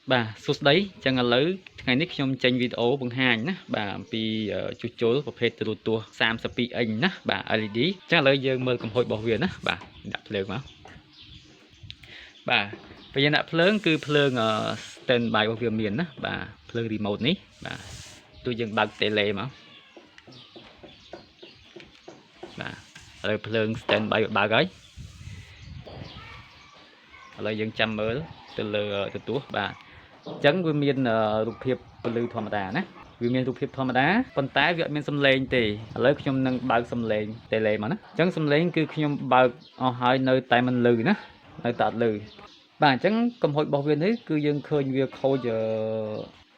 Bà số đấy chẳng là lấy ngày nít trong tranh video bằng hàng nhá bà vì chú chối và phê từ tua sam spi anh nhá bà LED chẳng là lấy dương mơ cầm hội bảo viện á bà đặt lượng mà bà bây giờ đặt lớn cứ phơi standby bảo viện miền á bà phơi remote ní bà tôi dừng bật tele mà bà rồi phơi standby bà gái rồi dừng chăm mới từ lừa từ tua bà chẳng với miền lục hiệp lưu thầm đà nè vì miền lục hiệp thầm đá còn tái việc miền xâm lên thì lấy khi nhom nâng bao xâm lên tề lệ mà nó chẳng xâm lên cứ khi nhom bao ở hai nơi tại mình lừ nè nơi tạt lừ bà chẳng cầm hội bảo viên ấy cứ dân khơi việc khôi giờ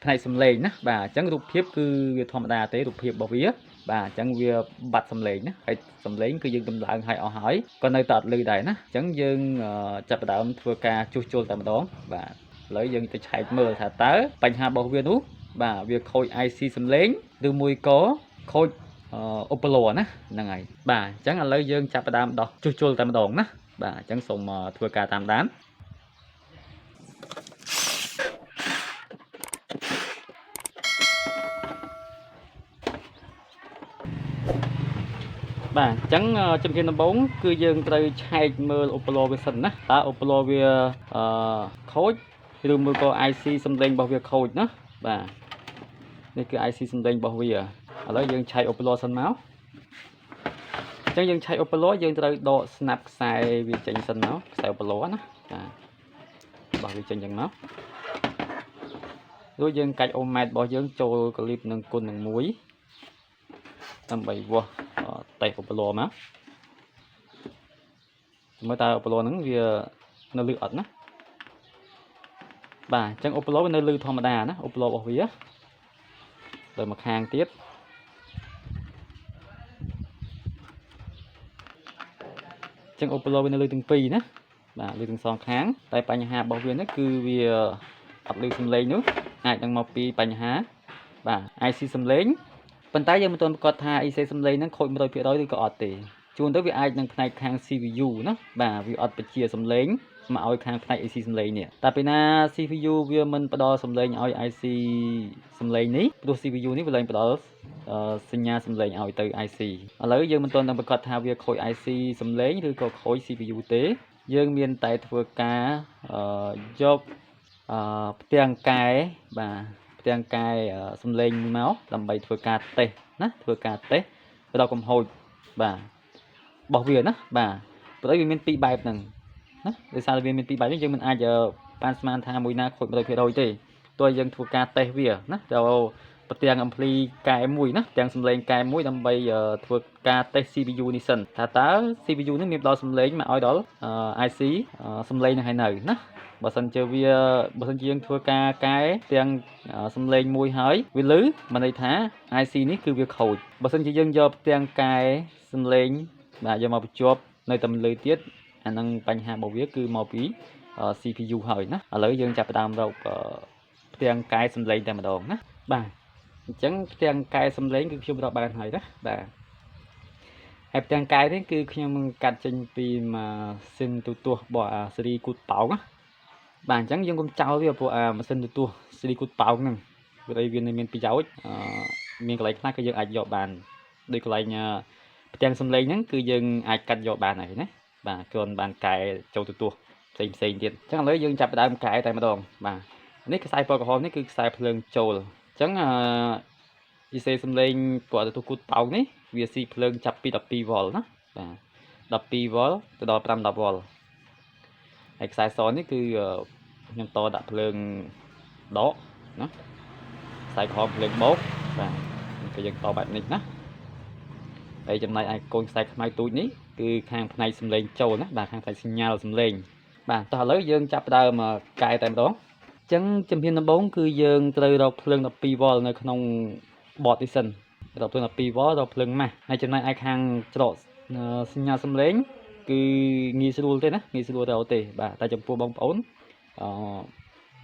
này xâm lên nè bà chẳng lục hiệp cứ việc thầm đà tế lục hiệp bảo vía bà chẳng việc bạch xâm lên nè hay xâm lên cứ dân cầm lại hay ở hỏi còn nơi tạt lừ này nè chẳng dân chập đạo thua ca chu chu tại mà đón bà lấy dânទៅឆែកមើលថាតើបញ្ហារបស់វានោះបាទវាខូច IC សំឡេងឬមួយក៏ខូចឧបលោណាហ្នឹងហើយបាទអញ្ចឹងឥឡូវយើងចាប់ផ្ដើមដោះជួសជុលតែម្ដងណាបាទអញ្ចឹងសូមធ្វើការតាមដានបាទអញ្ចឹងជំហានដំបូងគឺយើងត្រូវឆែកមើលឧបលោវាសិនណាតើឧបលោវាខូចឬមួយក៏ IC សំឡេងរបស់វាខូចណាបាទនេះគឺ IC សំឡេងរបស់វាឥឡូវយើងឆែកឧបលោសិនមកអញ្ចឹងយើងឆែកឧបលោយើងត្រូវដកស្នាប់ខ្សែវាចេញសិនមកខ្សែឧបលោណាបាទបោះវាចេញអញ្ចឹងមករួចយើងកាច់អូម៉ែតរបស់យើងចូលក្លីបនឹងគុណនឹង1ដើម្បីវាស់តេស្តឧបលោមកមើលតើឧបលោហ្នឹងវានៅលឺអត់ណាបាទអញ្ចឹងឧបលោវានៅលឺធម្មតាណាឧបលោរបស់វាទៅមកខាងទៀតអញ្ចឹងឧបលោវានៅលឺទាំងពីរណាបាទលឺទាំងសងខាងតែបញ្ហារបស់វានេះគឺវាអត់លឺសំឡេងនោះអាចនឹងមកពីបញ្ហាបាទ IC សំឡេងប៉ុន្តែយើងមិនទាន់ប្រកាសថា IC សំឡេងហ្នឹងខូច 100% ឬក៏អត់ទេជួនទៅវាអាចនឹងផ្នែកខាង CPU ណាបាទវាអត់បញ្ជាសំឡេងមកឲ្យខាងផ្នែក IC សំឡេងនេះតែពេលណា CPU វាមិនផ្ដល់សំឡេងឲ្យ IC សំឡេងនេះព្រោះ CPU នេះវាលែងផ្ដល់សញ្ញាសំឡេងឲ្យទៅ IC ឥឡូវយើងមិនទាន់នឹងប្រកាសថាវាខូច IC សំឡេងឬក៏ខូច CPU ទេយើងមានតែធ្វើការយកផ្ទាំងកែបាទផ្ទាំងកែសំឡេងមកដើម្បីធ្វើការតេស្តណាធ្វើការតេស្តទៅដល់កំហូចបាទរបស់វាណាបាទព្រោះវាមានពីរបែបហ្នឹងណាដោយសារវាមានពីរបែបនេះយើងមិនអាចបានស្មានថាមួយណាខូច 100% ទេទោះយើងធ្វើការតេស្តវាណាទៅប្រទាំងអំភ្លីកែមួយណាទាំងសំឡេងកែមួយដើម្បីធ្វើការតេស្ត CPU នេះសិនថាតើ CPU នេះមានដល់សំឡេងមកឲ្យដល់ IC សំឡេងហ្នឹងហើយនៅណាបើសិនជាយើងធ្វើការកែទាំងសំឡេងមួយហើយវាលឺមិនន័យថា IC នេះគឺវាខូចបើសិនជាយើងយកទាំងកែសំឡេងបាទយកមកបញ្ជាប់នៅតែលឺទៀតអានឹងបញ្ហារបស់វាគឺមកពី CPU ហើយណាឥឡូវយើងចាប់ផ្ដើមរកផ្ទាំងកែសំឡេងតែម្ដងណាបាទអញ្ចឹងផ្ទាំងកែសំឡេងគឺខ្ញុំរកបានហើយណាបាទហើយផ្ទាំងកែនេះគឺខ្ញុំកាត់ចេញពីម៉ាស៊ីនទូទាស់របស់ស៊េរីគូតប៉ោងណាបាទអញ្ចឹងយើងកុំចោលវាព្រោះម៉ាស៊ីនទូទាស់ស៊េរីគូតប៉ោងហ្នឹងវាមានប្រយោជន៍មានកន្លែងខ្លះគឺយើងអាចយកបានដោយកន្លែងផ្ទាំងសំឡេងហ្នឹងគឺយើងអាចកាត់យកបានហើយណាបាទគ្រាន់បានកែចូលទូទាស់ផ្សេងទៀតអញ្ចឹងឥឡូវយើងចាប់ផ្ដើមកែតែម្ដងបាទនេះខ្សែពណ៌ក្រហមនេះគឺខ្សែភ្លើងចូលអញ្ចឹងEC សំឡេងពណ៌ទូគូតប៉ោងនេះវាស៊ីភ្លើងចាប់ពី12 វ៉ុលណាបាទ12 វ៉ុលទៅដល់5-10 វ៉ុលហើយខ្សែសនេះគឺខ្ញុំតដាក់ភ្លើងដកណាខ្សែក្រហមភ្លើងបោកបាទគឺយើងតបែបនេះណាហើយចំណែកឯកូនខ្សែខ្មៅទូចនេះគឺខាងផ្នែកសំឡេងចូលណាបាទខាងផ្នែកសញ្ញាសំឡេងបាទតោះឥឡូវយើងចាប់ផ្ដើមកែតែម្ដងអញ្ចឹងជំហានដំបូងគឺយើងត្រូវរកភ្លើង12 វ៉ុលនៅក្នុងបតនេះសិនរកភ្លើង12 វ៉ុលរកភ្លើងម៉ាស់ហើយចំណែកឯខាងច្រកសញ្ញាសំឡេងគឺងាយស្រួលទេណាងាយស្រួលទៅទេបាទតែចំពោះបងប្អូន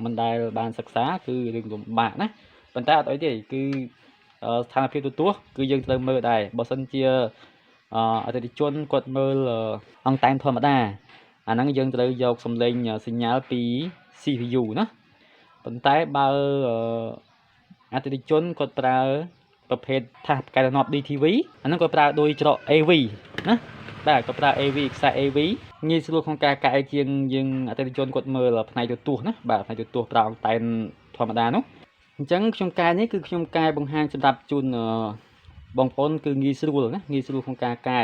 មិនដែលបានសិក្សាគឺរឿងលំបាកណាប៉ុន្តែអត់អីទេគឺស្ថានភាពទូទាស់គឺយើងត្រូវមើលដែរបើសិនជាអតិថិជនគាត់មើលអង្តែនធម្មតាអាហ្នឹងយើងត្រូវយកសំឡេងសញ្ញាពី CPU ណា ប៉ុន្តែបើអតិថិជនគាត់ប្រើប្រភេទថាសកែរណប DTV អាហ្នឹងគាត់ប្រើដោយច្រក AV ណាបាទគាត់ប្រើ AV ខ្សែ AV ងាយស្រួលក្នុងការកែជាងយើងអតិថិជនគាត់មើលផ្នែកទូណាបាទផ្នែកទូប្រើអង្តែនធម្មតានោះអញ្ចឹងខ្ញុំកែនេះគឺខ្ញុំកែបង្ហាញសម្រាប់ជូនបងប្អូនគឺងាយស្រួលណាងាយស្រួលក្នុងការកែ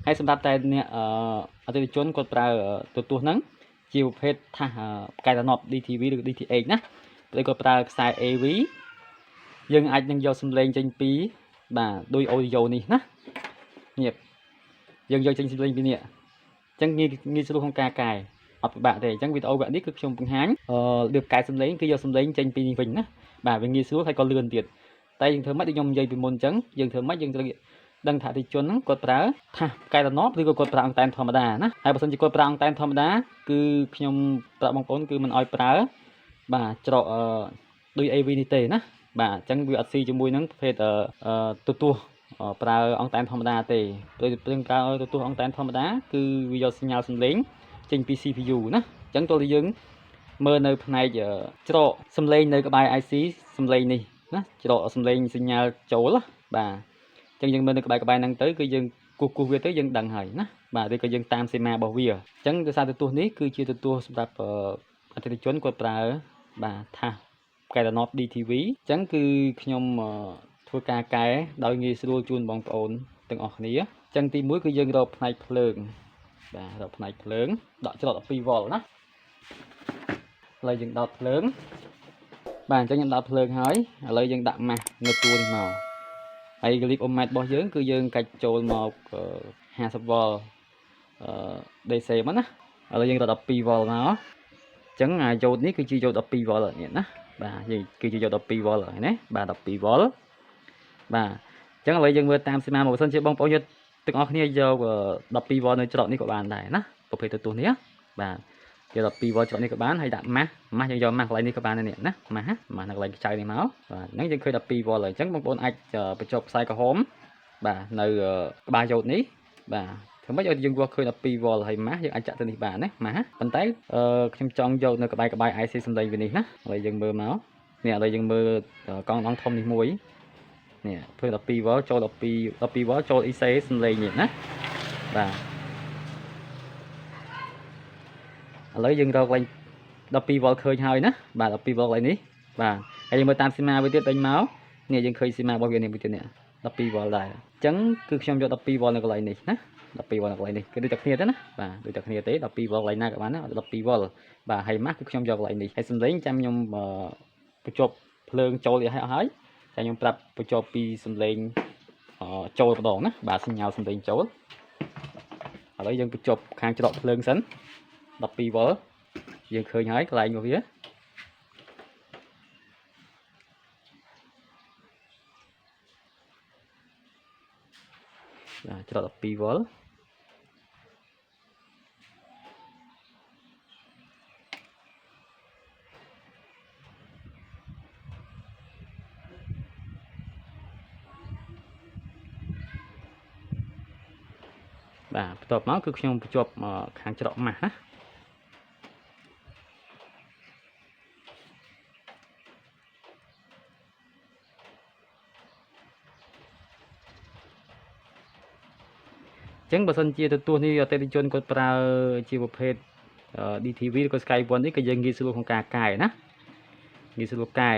ហើយសម្រាប់តែអ្នកអតិថិជនគាត់ប្រើទូហ្នឹងជាប្រភេទថាសកែរណប DTV ឬ DTH ណាពេលគាត់ប្រើខ្សែ AV យើងអាចនឹងយកសំឡេងចេញពីបាទដោយ audio នេះណានេះយើងយកចេញសំឡេងពីនេះអញ្ចឹងងាយស្រួលក្នុងការកែអត់ពិបាកទេអញ្ចឹងវីដេអូវគ្គនេះគឺខ្ញុំបង្ហាញរបៀបកែសំឡេងគឺយកសំឡេងចេញពីនេះវិញណាបាទវាងាយស្រួលហើយក៏លឿនទៀតតែយើងធ្វើម៉េចដូចខ្ញុំនិយាយពីមុនអញ្ចឹងយើងធ្វើម៉េចយើងត្រូវដឹងថាអតិថិជនហ្នឹងគាត់ប្រើថាសកែរណបឬក៏គាត់ប្រើអង្តែនធម្មតាណាហើយបើសិនជាគាត់ប្រើអង្តែនធម្មតាគឺខ្ញុំប្រាប់បងប្អូនគឺមិនអោយប្រើបាទច្រកដូច AV នេះទេណាបាទអញ្ចឹងវាអត់ស៊ីជាមួយនឹងប្រភេទប្រើអង្តែនធម្មតាទេព្រោះយើងប្រើអង្តែនធម្មតាគឺវាយកសញ្ញាសំឡេងចេញពី CPU ណាអញ្ចឹងតើយើងមើលនៅផ្នែកច្រកសំឡេងនៅក្បែរ IC សំឡេងនេះណាច្រកសំឡេងសញ្ញាចូលបាទអញ្ចឹងយើងមើលនៅក្បែរហ្នឹងទៅគឺយើងគូសវាទៅយើងដឹងហើយណាបាទឬក៏យើងតាមសេមារបស់វាអញ្ចឹងដោយសារទូនេះគឺជាទូសម្រាប់អតិថិជនគាត់ប្រើបាទថាសកែរណប DTV អញ្ចឹងគឺខ្ញុំធ្វើការកែដោយងាយស្រួលជូនបងប្អូនទាំងអស់គ្នាអញ្ចឹងទី1គឺយើងរកផ្នែកភ្លើងបាទរកផ្នែកភ្លើងដកច្រក 12V ណាឥឡូវយើងដោតភ្លើងបាទអញ្ចឹងខ្ញុំដោតភ្លើងហើយឥឡូវយើងដាក់ម៉ាស់នៅតួនេះមកហើយ clip ohmmet របស់យើងគឺយើងកាច់ចូលមក 50V DC មកណាឥឡូវយើងរក 12V មកអញ្ចឹងអាយ៉ូតនេះគឺជាយ៉ូត 12V នេះណាបាទយើងគឺជាយ៉ូត 12V ហើយណាបាទ 12V បាទអញ្ចឹងឥឡូវយើងមើលតាមសមាមកបើសិនជាបងប្អូនយកទាំងអស់គ្នាយក 12V នៅច្រកនេះក៏បានដែរណាប្រភេទទូនេះបាទយក 12V ច្រកនេះក៏បានហើយដាក់ម៉ាស់យើងយកម៉ាស់កន្លែងនេះក៏បានដែរនេះណាម៉ាស់នៅកន្លែងខ្ចៅនេះមកបាទហ្នឹងយើងឃើញ 12V ហើយអញ្ចឹងបងប្អូនអាចបញ្ចុះខ្សែក្រហមបាទនៅក្បាលយ៉ូតនេះបាទធ្វើម៉េចឲ្យយើងវាស់ឃើញ 12V ហើយម៉ាស់យើងអាចចាក់ទៅនេះបានណាម៉ាស់ប៉ុន្តែខ្ញុំចង់យកនៅក្បែរ IC សំឡេងវានេះណាឥឡូវយើងមើលមកនេះឥឡូវយើងមើលកង់ដងធំនេះមួយនេះធ្វើ 12V ចូល 12V ចូល IC សំឡេងនេះណាបាទឥឡូវយើងរកកន្លែង 12V ឃើញហើយណាបាទ 12V កន្លែងនេះបាទហើយយើងមើលតាមសីមាវាទៀតដេញមកនេះយើងឃើញសីមារបស់វានេះមួយទៀតនេះ 12V ដែរអញ្ចឹងគឺខ្ញុំយក 12V នៅកន្លែងនេះណា 12V នៅកន្លែងនេះគឺដូចតែគ្នាទេណាបាទដូចតែគ្នាទេ 12V កន្លែងណាក៏បានណា 12V បាទហើយម៉ាស់គឺខ្ញុំយកកន្លែងនេះហើយសំឡេងចាំខ្ញុំបញ្ចុះភ្លើងចូលឲ្យហើយតែខ្ញុំប្រាប់បញ្ចុះពីសំឡេងចូលម្ដងណាបាទសញ្ញាសំឡេងចូលឥឡូវយើងបញ្ចុះខាងច្រកភ្លើងសិន 12V យើងឃើញហើយកន្លែងរបស់វាបាទច្រក 12V បាទបន្ទាប់មកគឺខ្ញុំបញ្ចុះខាងច្រកម៉ាស់ណាចឹងបើសិនជាទទួលនេះអតិថិជនគាត់ប្រើជាប្រភេទ DTV ឬក៏ Sky One នេះក៏យើងងាយស្រួលក្នុងការកែណាងាយស្រួលកែ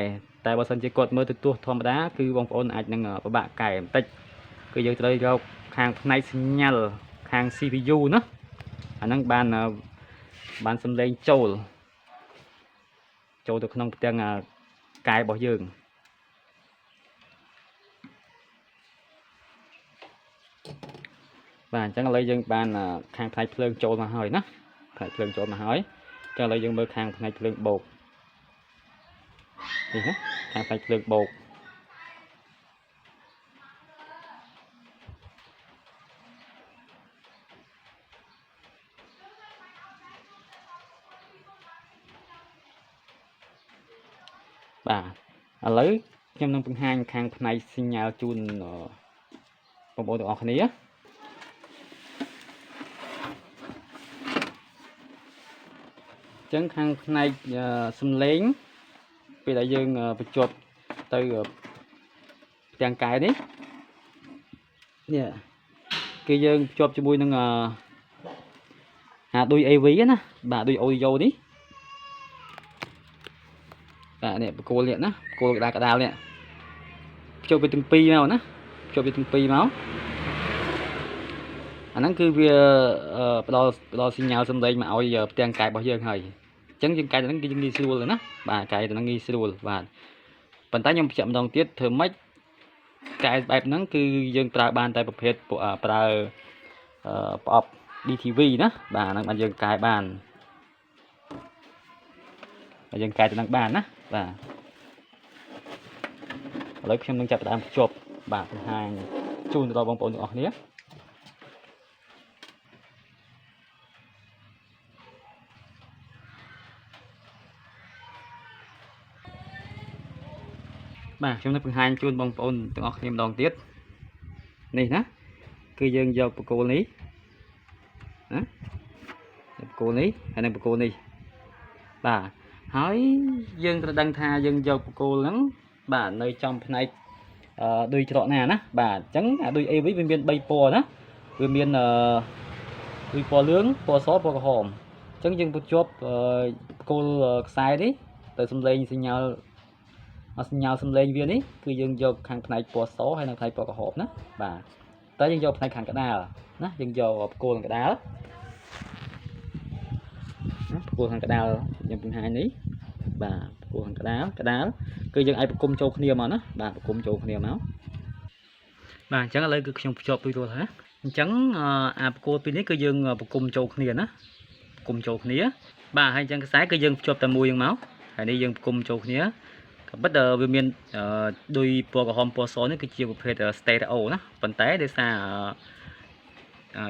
តែបើសិនជាគាត់មើលទទួលធម្មតាគឺបងប្អូនអាចនឹងពិបាកកែបន្តិចគឺយើងត្រូវយកខាងផ្នែកសញ្ញាខាង CPU ណាអាហ្នឹងបានសំឡេងចូលទៅក្នុងផ្ទាំងកែរបស់យើងបាទអញ្ចឹងឥឡូវយើងបានខាងផ្នែកភ្លើងចូលមកហើយណាផ្នែកភ្លើងចូលមកហើយអញ្ចឹងឥឡូវយើងមើលខាងផ្នែកភ្លើងបូកនេះណាខាងផ្នែកភ្លើងបូកបាទឥឡូវខ្ញុំនឹងបង្ហាញខាងផ្នែកសញ្ញាជូនបងប្អូនទាំងអស់គ្នាអញ្ចឹងខាងផ្នែកសំឡេង ពេលដែលយើងបញ្ជាប់ទៅទាំងកាយនេះនេះគឺយើងភ្ជាប់ជាមួយនឹងឌុយ AV ណាបាទឌុយ audio នេះបាទនេះបកគោលនេះណាបកគោលកដាលនេះភ្ជាប់វាទាំងពីរមកណាភ្ជាប់វាទាំងពីរមកអាហ្នឹងគឺវាផ្ដល់សញ្ញាសំឡេងមកឲ្យផ្ទាំងកាយរបស់យើងហើយអញ្ចឹងយើងកាយទៅហ្នឹងគឺយើងងាយស្រួលណាបាទកាយទៅហ្នឹងងាយស្រួលបាទប៉ុន្តែខ្ញុំបញ្ជាក់ម្ដងទៀតធ្វើម៉េចកាយបែបហ្នឹងគឺយើងប្រើបានតែប្រភេទប្រើប្រអប់ DTV ណាបាទហ្នឹងបានយើងកាយបានយើងកាយទៅហ្នឹងបានណាបាទឥឡូវខ្ញុំនឹងចាប់ផ្ដើមភ្ជាប់បាទបង្ហាញជូនទៅដល់បងប្អូនទាំងអស់គ្នាបាទខ្ញុំនឹងបង្ហាញជូនបងប្អូនទាំងអស់គ្នាម្ដងទៀតនេះណាគឺយើងយកបកគោលនេះណាបកគោលនេះហើយនឹងបកគោលនេះបាទហើយយើងត្រូវដឹងថាយើងយកបកគោលហ្នឹងបាទនៅចំផ្នែកដូចច្រកណាណាបាទអញ្ចឹងអាដូច AV វាមាន3ពណ៌ណាវាមានដូចពណ៌លឿងពណ៌សពណ៌ក្រហមអញ្ចឹងយើងបញ្ជាប់បកគោលខ្សែនេះទៅសំឡេងសញ្ញាសំឡេងវានេះគឺយើងយកខាងផ្នែកពណ៌សហើយនិងផ្នែកពណ៌ក្រហមណាបាទតែយើងយកផ្នែកខាងកដាលណាយើងយកបកគោលខាងកដាលណាបកគោលខាងកដាលខ្ញុំបង្ហាញនេះបាទបកគោលខាងកដាលគឺយើងអាចប្រគុំចូលគ្នាមកណាបាទប្រគុំចូលគ្នាមកបាទអញ្ចឹងឥឡូវគឺខ្ញុំភ្ជាប់រួចរាល់ហើយអញ្ចឹងអាបកគោលពីរនេះគឺយើងប្រគុំចូលគ្នាណាប្រគុំចូលគ្នាបាទហើយអញ្ចឹងខ្សែគឺយើងភ្ជាប់តែមួយហ្នឹងមកហើយនេះយើងប្រគុំចូលគ្នាក៏ប៉ុន្តែវាមានដូចពណ៌ក្រហមពណ៌សនេះគឺជាប្រភេទ stereo ណាប៉ុន្តែដោយសារ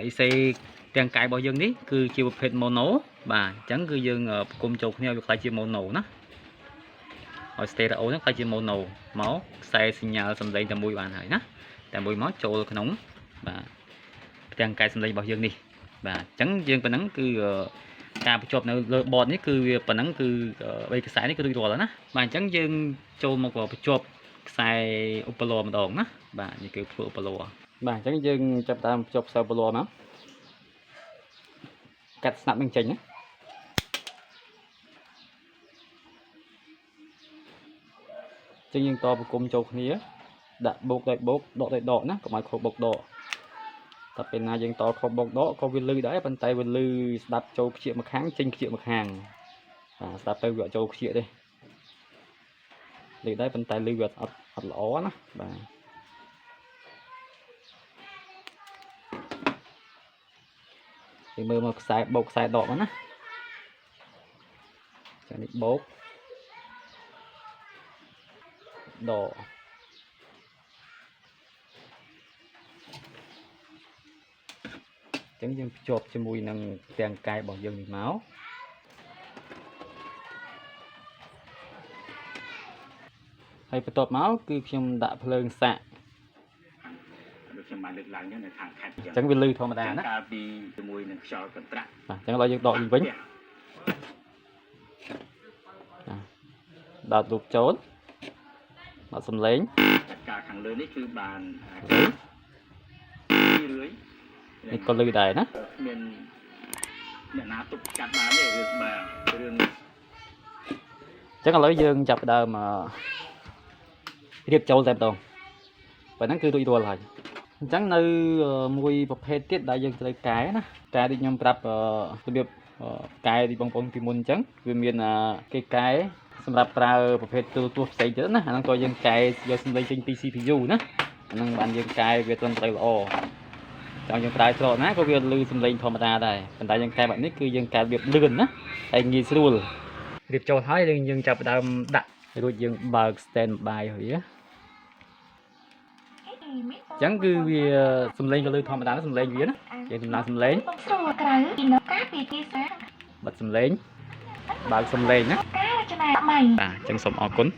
EC ទាំងកាយរបស់យើងនេះគឺជាប្រភេទ mono បាទអញ្ចឹងគឺយើងប្រគុំចូលគ្នាឲ្យវាខ្លាយជា mono ណាឲ្យ stereo ហ្នឹងខ្លាយជា mono មកខ្សែសញ្ញាសំឡេងតែមួយបានហើយណាតែមួយមកចូលក្នុងបាទផ្ទាំងកាយសំឡេងរបស់យើងនេះបាទអញ្ចឹងយើងប៉ុណ្ណឹងគឺការបញ្ជាប់នៅលើបតនេះគឺវាប៉ុណ្ណឹងគឺ3ខ្សែនេះគឺរួចរាល់ហើយណាបាទអញ្ចឹងយើងចូលមកបញ្ជាប់ខ្សែឧបលោម្ដងណាបាទនេះគឺធ្វើឧបលោបាទអញ្ចឹងយើងចាប់តាមភ្ជាប់ខ្សែឧបលោមកកាត់ស្នាប់នឹងចេញណាអញ្ចឹងយើងតប្រគុំចូលគ្នាដាក់បូកដោយបូកដកដោយដកណាកុំឲ្យខុសបូកដកតែពេលណាយើងតខុសបូកដកក៏វាលឺដែរប៉ុន្តែវាលឺស្ដាប់ចូលខ្ជិកម្ខាងចេញខ្ជិកម្ខាងបាទស្ដាប់ទៅវាអត់ចូលខ្ជិទេលឺដែរប៉ុន្តែលឺវាអត់ល្អណាបាទយើងមើលមកខ្សែបូកខ្សែដកមកណាចានេះបូកដកអញ្ចឹងយើងភ្ជាប់ជាមួយនឹងទាំងកាយរបស់យើងនេះមកហើយបន្ទាប់មកគឺខ្ញុំដាក់ភ្លើងសាកខ្ញុំបានលើកឡើងចឹងនៅខាងខេត្តអញ្ចឹងវាលឺធម្មតាណាកាលពីជាមួយនឹងខ្យល់កន្ត្រាក់បាទអញ្ចឹងឥឡូវយើងដកវិញដាក់រូបចូលដាក់សំឡេងការខាងលើនេះគឺបានរឿយនេះក៏លឺដែរណាមានអ្នកណាទុកកាត់បានទេរឿងបាទរឿងអញ្ចឹងឥឡូវយើងចាប់ផ្ដើមរៀបចូលតែម្ដងប៉ុណ្ណឹងគឺរួចរាល់ហើយអញ្ចឹងនៅមួយប្រភេទទៀតដែលយើងត្រូវកែណាកែដូចខ្ញុំប្រាប់របៀបកែដូចបងប្អូនពីមុនអញ្ចឹងវាមានគេកែសម្រាប់ប្រើប្រភេទទូរទស្សន៍ផ្សេងទៀតណាអាហ្នឹងក៏យើងកែយកសំឡេងចេញពី CPU ណាអាហ្នឹងបានយើងកែវាត្រឹមត្រូវល្អចង់យើងប្រើច្រកណាក៏វាលឺសំឡេងធម្មតាដែរប៉ុន្តែយើងកែបែបនេះគឺយើងកែរបៀបលឿនណាហើយងាយស្រួលរៀបចូលហើយយើងចាប់ផ្ដើមដាក់រួចយើងបើក standby ហើយណាអញ្ចឹងគឺវាសំឡេងក៏លឺធម្មតាសំឡេងវាណាយើងដំឡើងសំឡេងស្រួលក្រៅពីនៅការពីទីសាបិទសំឡេងបើកសំឡេងណាការរចនាថ្មីបាទអញ្ចឹងសូមអរគុណ